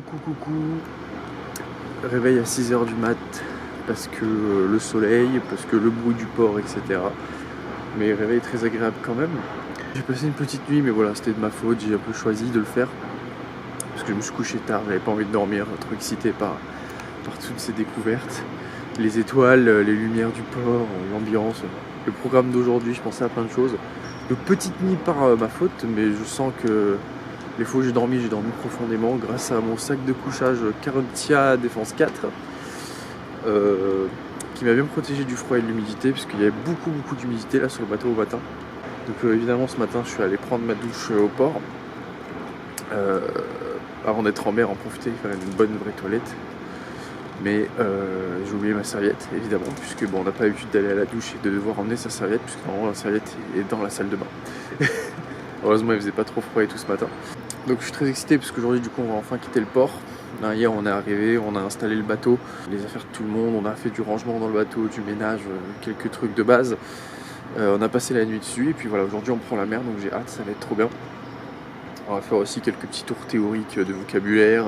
Coucou. Réveil à 6h du mat parce que le soleil, parce que le bruit du port, etc. Mais réveil très agréable quand même. J'ai passé une petite nuit, mais voilà, c'était de ma faute, j'ai un peu choisi de le faire. Parce que je me suis couché tard, j'avais pas envie de dormir, trop excité par toutes ces découvertes. Les étoiles, les lumières du port, l'ambiance, le programme d'aujourd'hui, je pensais à plein de choses. De petite nuit par ma faute, mais je sens que les fois où j'ai dormi profondément grâce à mon sac de couchage Carinthia Défense 4 qui m'a bien protégé du froid et de l'humidité puisqu'il y avait beaucoup d'humidité là sur le bateau au matin. Donc évidemment ce matin je suis allé prendre ma douche au port avant d'être en mer, en profiter, faire une bonne vraie toilette. Mais j'ai oublié ma serviette évidemment puisque bon, on n'a pas l'habitude d'aller à la douche et de devoir emmener sa serviette puisque normalement la serviette est dans la salle de bain. Heureusement il faisait pas trop froid et tout ce matin. Donc je suis très excité parce qu'aujourd'hui du coup on va enfin quitter le port. Hier on est arrivé, on a installé le bateau, les affaires de tout le monde, on a fait du rangement dans le bateau, du ménage, quelques trucs de base. On a passé la nuit dessus et puis voilà, aujourd'hui on prend la mer donc j'ai hâte, ça va être trop bien. On va faire aussi quelques petits tours théoriques de vocabulaire,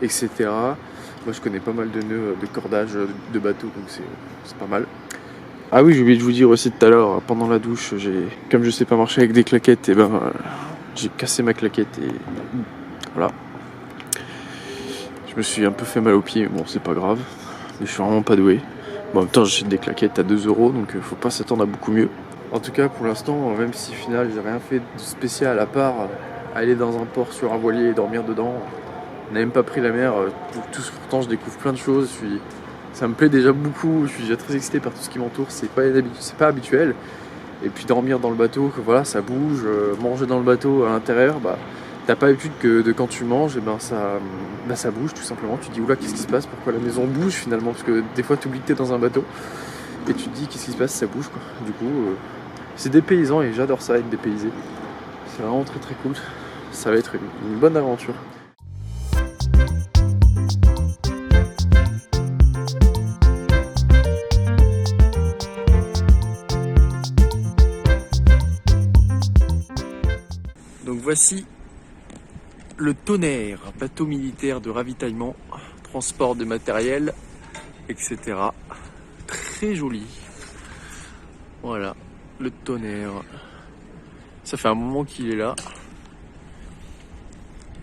etc. Moi je connais pas mal de nœuds de cordage de bateau donc c'est pas mal. Ah oui, j'ai oublié de vous dire aussi tout à l'heure, pendant la douche, comme je sais pas marcher avec des claquettes, et j'ai cassé ma claquette et voilà. Je me suis un peu fait mal aux pieds, bon c'est pas grave, mais je suis vraiment pas doué. Bon, en même temps j'achète des claquettes à 2 € donc faut pas s'attendre à beaucoup mieux. En tout cas pour l'instant, même si au final j'ai rien fait de spécial à part aller dans un port sur un voilier et dormir dedans, on n'a même pas pris la mer, pourtant je découvre plein de choses, ça me plaît déjà beaucoup, je suis déjà très excité par tout ce qui m'entoure, c'est pas habituel. Et puis dormir dans le bateau, que voilà, ça bouge, manger dans le bateau à l'intérieur, t'as pas l'habitude que de quand tu manges, et ça bouge tout simplement. Tu te dis oula, qu'est-ce qui se passe, pourquoi la maison bouge finalement, parce que des fois tu oublies que t'es dans un bateau et tu te dis qu'est-ce qui se passe, ça bouge quoi. Du coup, c'est dépaysant et j'adore ça, être dépaysé. C'est vraiment très cool. Ça va être une bonne aventure. Donc voici le Tonnerre, bateau militaire de ravitaillement, transport de matériel, etc. Très joli. Voilà, le Tonnerre. Ça fait un moment qu'il est là.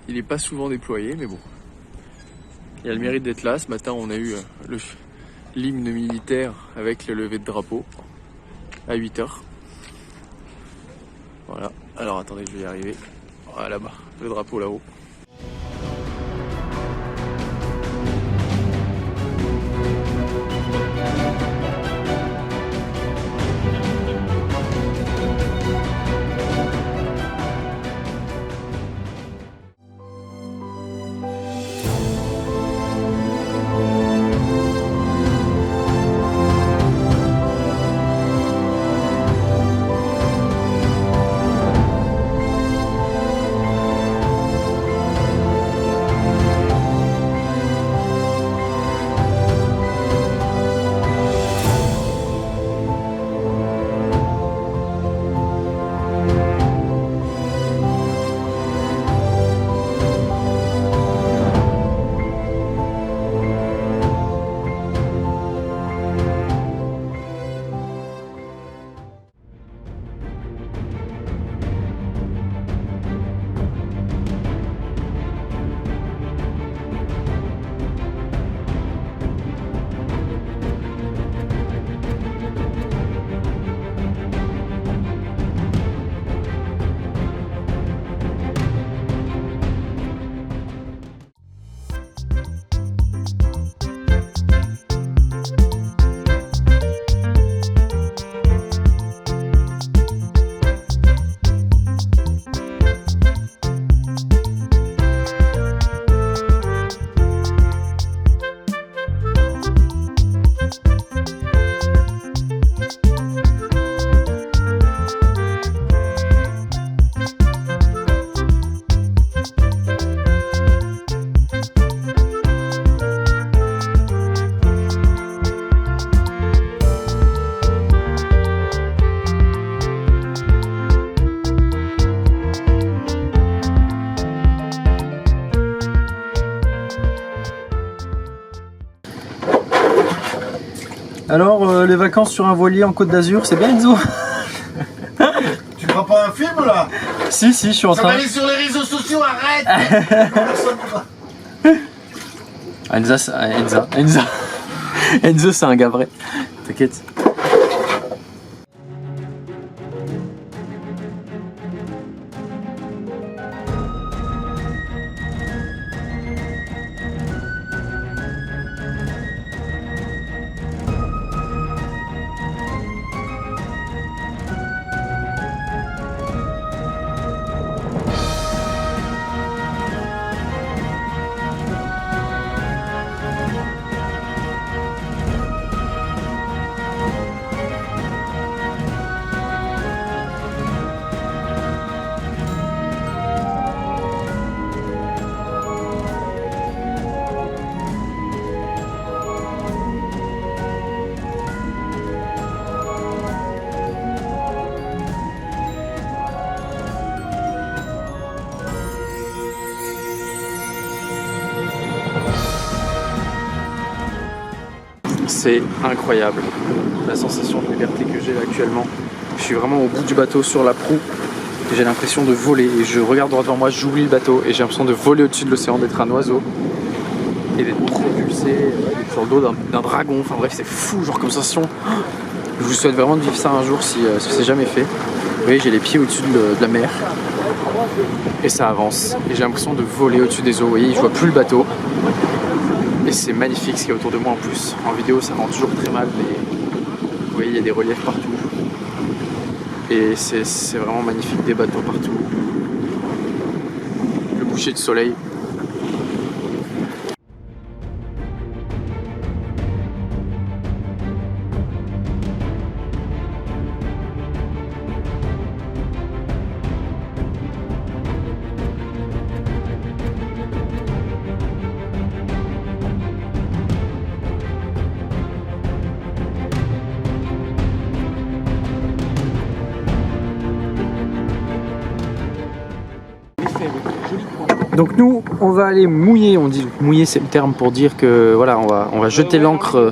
Il n'est pas souvent déployé, mais bon. Il a le mérite d'être là. Ce matin, on a eu l'hymne militaire avec le lever de drapeau à 8h. Voilà. Alors attendez, je vais y arriver. Voilà là-bas, le drapeau là-haut. Alors, les vacances sur un voilier en Côte d'Azur, c'est bien Enzo? Tu crois pas un film là? Si, je suis en Ça train. va aller sur les réseaux sociaux, arrête. Enzo, c'est un gars vrai. T'inquiète. C'est incroyable la sensation de liberté que j'ai là actuellement. Je suis vraiment au bout du bateau sur la proue. J'ai l'impression de voler et je regarde droit devant moi, j'oublie le bateau et j'ai l'impression de voler au-dessus de l'océan, d'être un oiseau et d'être propulsé sur le dos d'un dragon. Enfin bref, c'est fou, genre comme sensation. Je vous souhaite vraiment de vivre ça un jour si c'est jamais fait. Vous voyez, j'ai les pieds au-dessus de la mer et ça avance. Et j'ai l'impression de voler au-dessus des eaux. Vous voyez, je vois plus le bateau. Et c'est magnifique ce qu'il y a autour de moi en plus. En vidéo ça rend toujours très mal, mais vous voyez il y a des reliefs partout. Et c'est vraiment magnifique, des bateaux partout. Le coucher de soleil. Donc nous, on va aller mouiller. On dit mouiller, c'est le terme pour dire que voilà, on va jeter l'ancre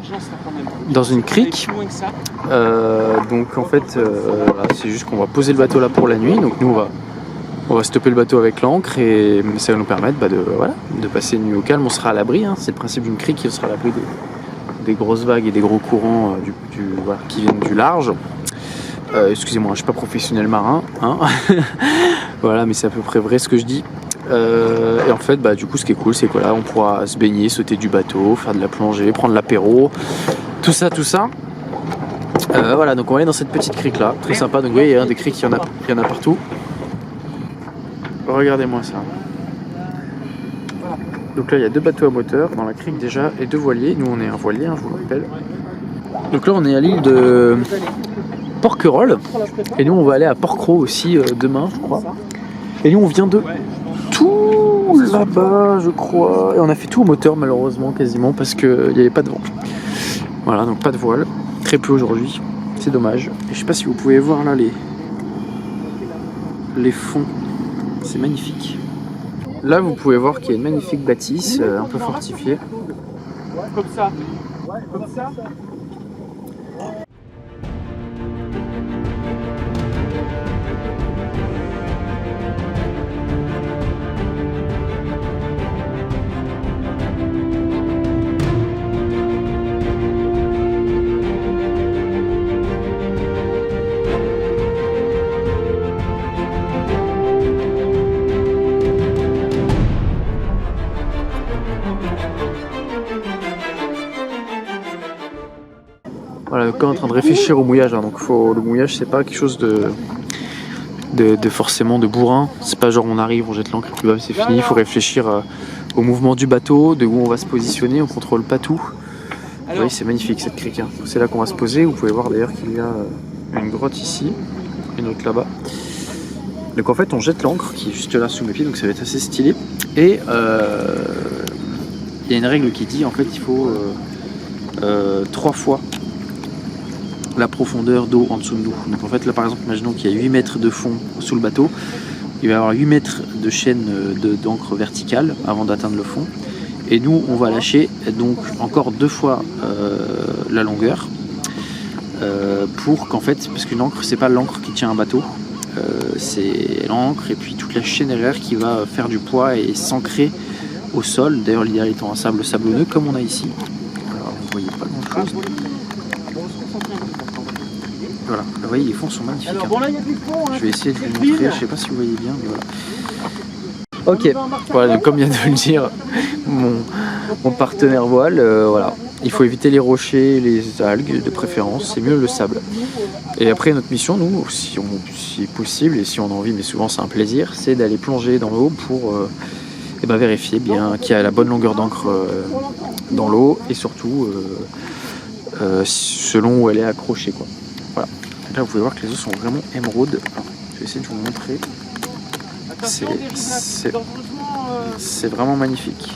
dans une crique. Donc en fait, voilà, c'est juste qu'on va poser le bateau là pour la nuit. Donc nous, on va stopper le bateau avec l'ancre et ça va nous permettre de passer une nuit au calme. On sera à l'abri. Hein. C'est le principe d'une crique, on sera à l'abri des grosses vagues et des gros courants voilà, qui viennent du large. Excusez-moi, je suis pas professionnel marin. Hein. Voilà, mais c'est à peu près vrai ce que je dis. Et en fait, du coup, ce qui est cool, c'est que là, on pourra se baigner, sauter du bateau, faire de la plongée, prendre l'apéro, tout ça. Voilà, donc on va aller dans cette petite crique là, très sympa. Donc vous voyez, il y a des criques, il y en a partout. Regardez-moi ça. Donc là, il y a 2 bateaux à moteur dans la crique déjà et 2 voiliers. Nous, on est un voilier, hein, je vous le rappelle. Donc là, on est à l'île de Porquerolles et nous, on va aller à Porquerolles aussi demain, je crois. Et nous, on vient de tout là-bas, je crois. Et on a fait tout au moteur, malheureusement, quasiment, parce qu'il n'y avait pas de vent. Voilà, donc pas de voile. Très peu aujourd'hui. C'est dommage. Et je sais pas si vous pouvez voir là les fonds. C'est magnifique. Là, vous pouvez voir qu'il y a une magnifique bâtisse, un peu fortifiée. Comme ça. Comme ça. Voilà, donc on est en train de réfléchir au mouillage. Hein. Donc le mouillage, c'est pas quelque chose de forcément de bourrin. C'est pas genre on arrive, on jette l'ancre et puis c'est fini. Il faut réfléchir au mouvement du bateau, de où on va se positionner. On contrôle pas tout. Vous voyez, c'est magnifique cette crique. Hein. C'est là qu'on va se poser. Vous pouvez voir d'ailleurs qu'il y a une grotte ici, une autre là-bas. Donc en fait, on jette l'ancre qui est juste là sous mes pieds, donc ça va être assez stylé. Et il y a une règle qui dit en fait il faut 3 fois la profondeur d'eau en dessous de nous. Donc en fait là par exemple, imaginons qu'il y a 8 mètres de fond sous le bateau, il va y avoir 8 mètres de chaîne d'encre verticale avant d'atteindre le fond. Et nous on va lâcher donc encore 2 fois la longueur pour qu'en fait, parce qu'une ancre c'est pas l'encre qui tient un bateau, c'est l'encre et puis toute la chaîne derrière qui va faire du poids et s'ancrer au sol. D'ailleurs l'idéal étant un sable sablonneux comme on a ici. Alors vous voyez pas grand chose. Voilà, vous voyez les fonds sont magnifiques. Alors, bon, là, y a du fond, hein. Je vais essayer de vous montrer, je sais pas si vous voyez bien, mais voilà. Ok, voilà, donc comme vient de le dire mon partenaire voile, voilà. Il faut éviter les rochers, les algues de préférence, c'est mieux le sable. Et après notre mission, nous, si possible, et si on a envie, mais souvent c'est un plaisir, c'est d'aller plonger dans l'eau pour vérifier bien qu'il y a la bonne longueur d'encre dans l'eau et surtout selon où elle est accrochée, quoi. Voilà. Là vous pouvez voir que les eaux sont vraiment émeraudes. Alors, je vais essayer de vous montrer. C'est vraiment magnifique.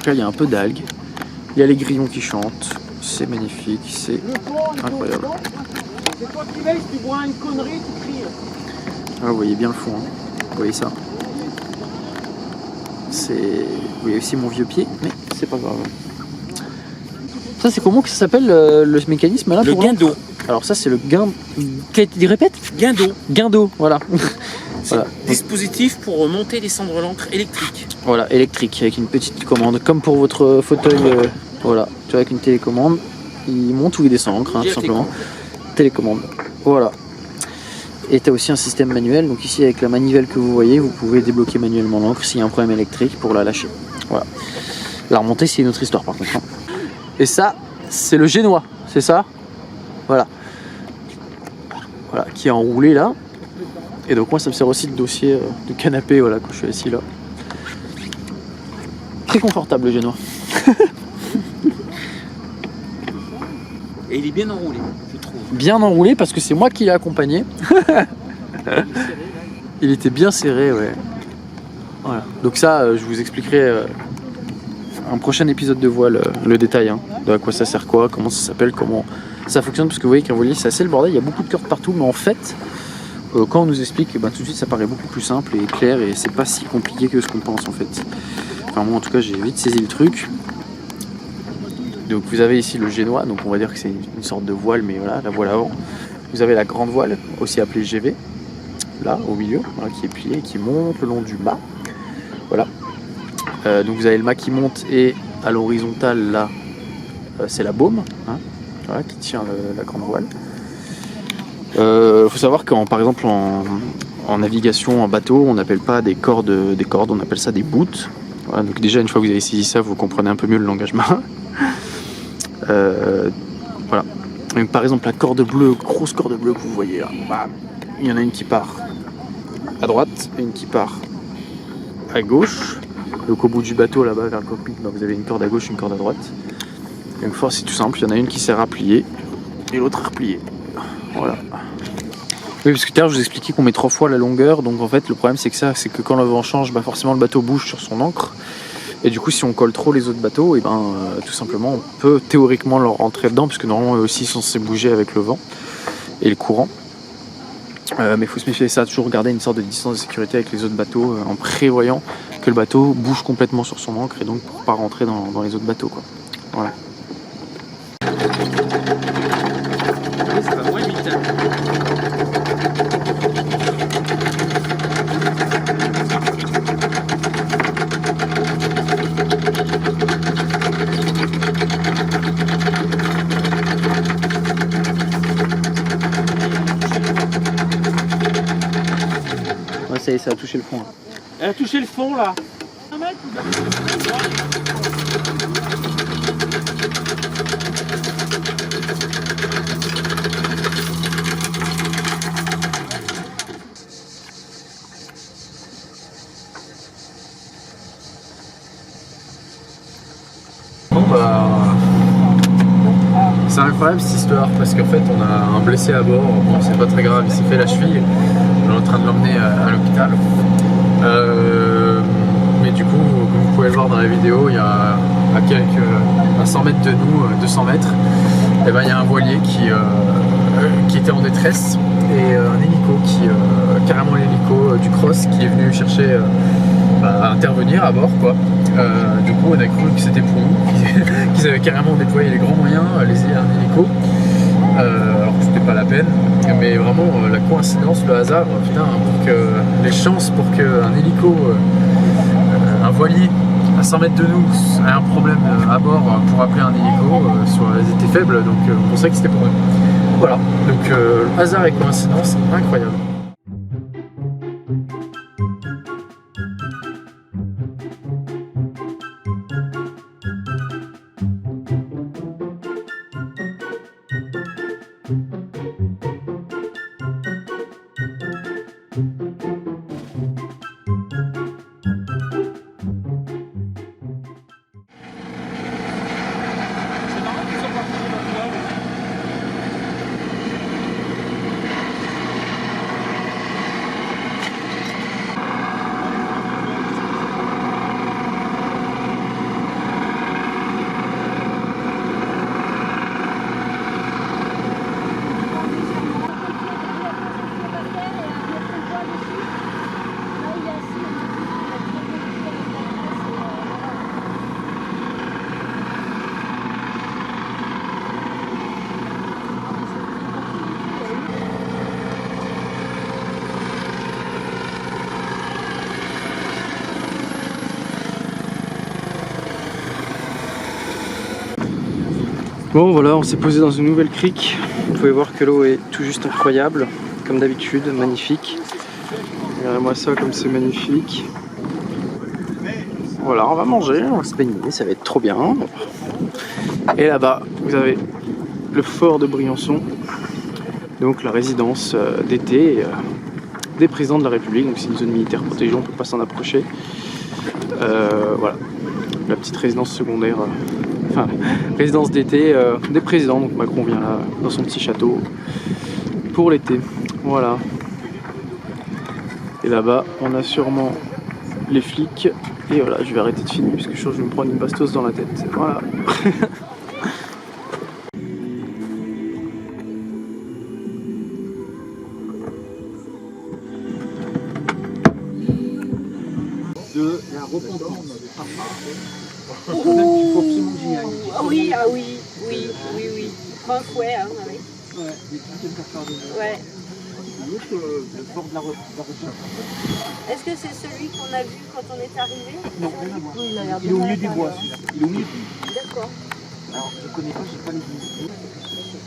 Là il y a un peu d'algues, il y a les grillons qui chantent, c'est magnifique, c'est incroyable. C'est toi qui veilles, si tu bois une connerie, tu cries. Ah, vous voyez bien le fond, hein. Vous voyez ça. Vous voyez aussi mon vieux pied, mais c'est pas grave. Ça c'est comment que ça s'appelle le mécanisme là? Le guindeau. Alors ça c'est le répète? Guindeau. Guindeau, voilà. Voilà. Dispositif pour monter et descendre l'encre électrique. Voilà, électrique, avec une petite commande, comme pour votre fauteuil, voilà, tu vois, avec une télécommande, il monte ou il descend l'encre, hein, tout simplement. Télécommande, voilà. Et tu as aussi un système manuel, donc ici avec la manivelle que vous voyez, vous pouvez débloquer manuellement l'encre s'il y a un problème électrique pour la lâcher. Voilà. La remontée, c'est une autre histoire par contre. Hein. Et ça, c'est le génois, c'est ça? Voilà. Voilà, qui est enroulé là. Et donc moi ça me sert aussi de dossier de canapé, voilà, quand je suis assis là. Très confortable le génois. Et il est bien enroulé, je trouve. Bien enroulé parce que c'est moi qui l'ai accompagné. Il était bien serré, ouais. Voilà. Donc ça, je vous expliquerai un prochain épisode de voile, le détail, hein, de à quoi ça sert quoi, comment ça s'appelle, comment ça fonctionne, parce que vous voyez qu'un voilier c'est assez le bordel, il y a beaucoup de cordes partout, mais en fait, quand on nous explique, tout de suite ça paraît beaucoup plus simple et clair et c'est pas si compliqué que ce qu'on pense en fait. Enfin moi en tout cas j'ai vite saisi le truc. Donc vous avez ici le génois, donc on va dire que c'est une sorte de voile, mais voilà, la voile avant. Vous avez la grande voile, aussi appelée GV, là au milieu, voilà, qui est pliée et qui monte le long du mât. Voilà. Donc vous avez le mât qui monte et à l'horizontale là, c'est la baume, hein, voilà, qui tient la grande voile. Faut savoir qu'en par exemple en navigation en bateau, on n'appelle pas des cordes, on appelle ça des boots. Voilà, donc déjà une fois que vous avez saisi ça, vous comprenez un peu mieux le langage marin. Voilà. Donc, par exemple la corde bleue, grosse corde bleue que vous voyez là, il y en a une qui part à droite et une qui part à gauche. Donc au bout du bateau là-bas vers le cockpit, vous avez une corde à gauche, une corde à droite. Donc force c'est tout simple, il y en a une qui sert à plier et l'autre à replier. Voilà. Oui, parce que tout à l'heure je vous expliquais qu'on met 3 fois la longueur, donc en fait le problème c'est que quand le vent change, forcément le bateau bouge sur son ancre. Et du coup si on colle trop les autres bateaux, et tout simplement on peut théoriquement leur rentrer dedans, parce que normalement eux aussi sont censés bouger avec le vent et le courant. Mais il faut se méfier de ça, toujours garder une sorte de distance de sécurité avec les autres bateaux, en prévoyant que le bateau bouge complètement sur son ancre et donc pour pas rentrer dans les autres bateaux, quoi. Voilà. Ça va moins vite. Ouais, ça y est, ça a touché le fond. Là. Elle a touché le fond là. C'est incroyable cette histoire parce qu'en fait on a un blessé à bord, bon c'est pas très grave, il s'est fait la cheville, on est en train de l'emmener à l'hôpital. Mais du coup, comme vous pouvez le voir dans la vidéo, il y a à 100 mètres de nous, 200 mètres, et il y a un voilier qui était en détresse et un hélico, carrément l'hélico du Cross qui est venu chercher intervenir à bord quoi. Du coup on a cru que c'était pour nous, qu'ils avaient carrément déployé les grands moyens, un hélico, alors que c'était pas la peine, mais vraiment la coïncidence, le hasard, putain, pour que les chances pour qu'un hélico, un voilier à 100 mètres de nous ait un problème à bord pour appeler un hélico, étaient faibles, donc on pensait que c'était pour nous. Voilà, donc hasard et coïncidence incroyable. Bon voilà, on s'est posé dans une nouvelle crique. Vous pouvez voir que l'eau est tout juste incroyable, comme d'habitude, magnifique. Regardez-moi ça comme c'est magnifique. Voilà, on va manger, on va se baigner, ça va être trop bien. Et là-bas, vous avez le fort de Briançon, donc la résidence d'été des présidents de la République. Donc c'est une zone militaire protégée, on ne peut pas s'en approcher. Voilà, la petite résidence secondaire. Enfin, résidence d'été des présidents, donc Macron vient là dans son petit château pour l'été, voilà. Et là-bas on a sûrement les flics, et voilà, je vais arrêter de filmer parce que je suis sûr que je vais me prendre une bastos dans la tête, voilà. De la repentance. Il faut absolument que j'y aille. Ah oui, ah oui, oui, oui, oui. Prends un fouet, hein, oui. Ouais, des trucs pour faire de Ouais. l'autre, le fort de la repentance. Est-ce que c'est celui qu'on a vu quand on est arrivé? Non, rien à voir. Oui, il a l'air Il est au bien milieu à du bois, celui-là. Il est au milieu du bois. D'accord. Alors, je ne connais pas, je n'ai pas les visites.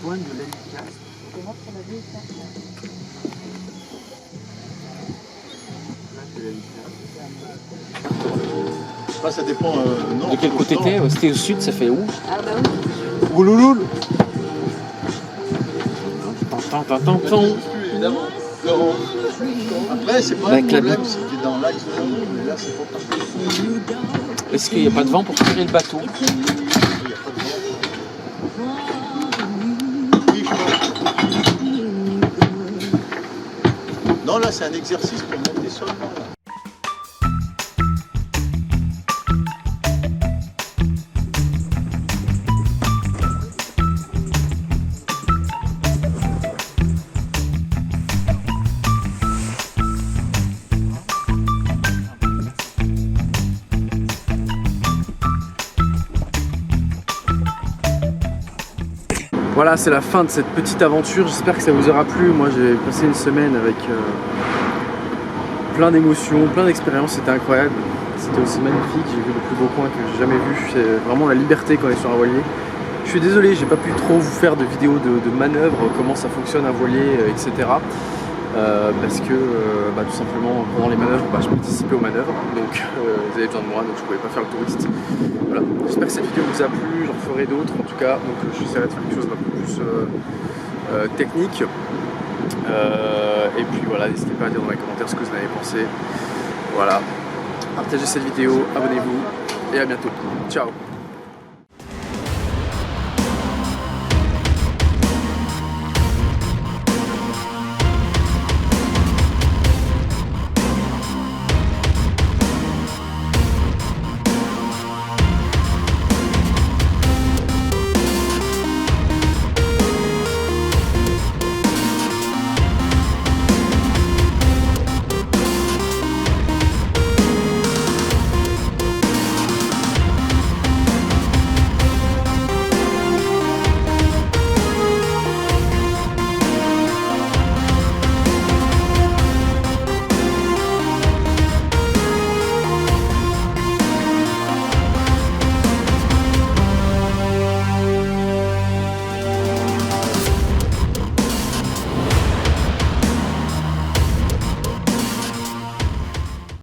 Point de l'Amicas. Comment on a vu ça? Là, c'est l'Amicas. Ça dépend. Non, De quel côté t'es? C'était au sud, ça fait où? Ah bah oui. Oulouloul. Tant. Évidemment. Après, c'est pas un Avec la problème butte. si tu es dans l'axe, mais là, c'est pas parfait. Est-ce qu'il n'y a pas de vent pour tirer le bateau? Il n'y a pas de vent. Oui, je pense. Non, là, c'est un exercice pour monter seulement. Là. Voilà, c'est la fin de cette petite aventure, j'espère que ça vous aura plu. Moi j'ai passé une semaine avec plein d'émotions, plein d'expériences, c'était incroyable. C'était aussi magnifique, j'ai vu le plus beau coin que j'ai jamais vu, c'est vraiment la liberté quand on est sur un voilier. Je suis désolé, j'ai pas pu trop vous faire de vidéos de manœuvres, comment ça fonctionne un voilier, etc. Parce que tout simplement pendant les manœuvres, je participais aux manœuvres, donc vous avez besoin de moi, donc je pouvais pas faire le touriste. Voilà, j'espère que cette vidéo vous a plu, j'en ferai d'autres en tout cas, donc j'essaierai de faire quelque chose d'un peu plus technique. Et puis voilà, n'hésitez pas à dire dans les commentaires ce que vous en avez pensé. Voilà, partagez cette vidéo, abonnez-vous et à bientôt. Ciao.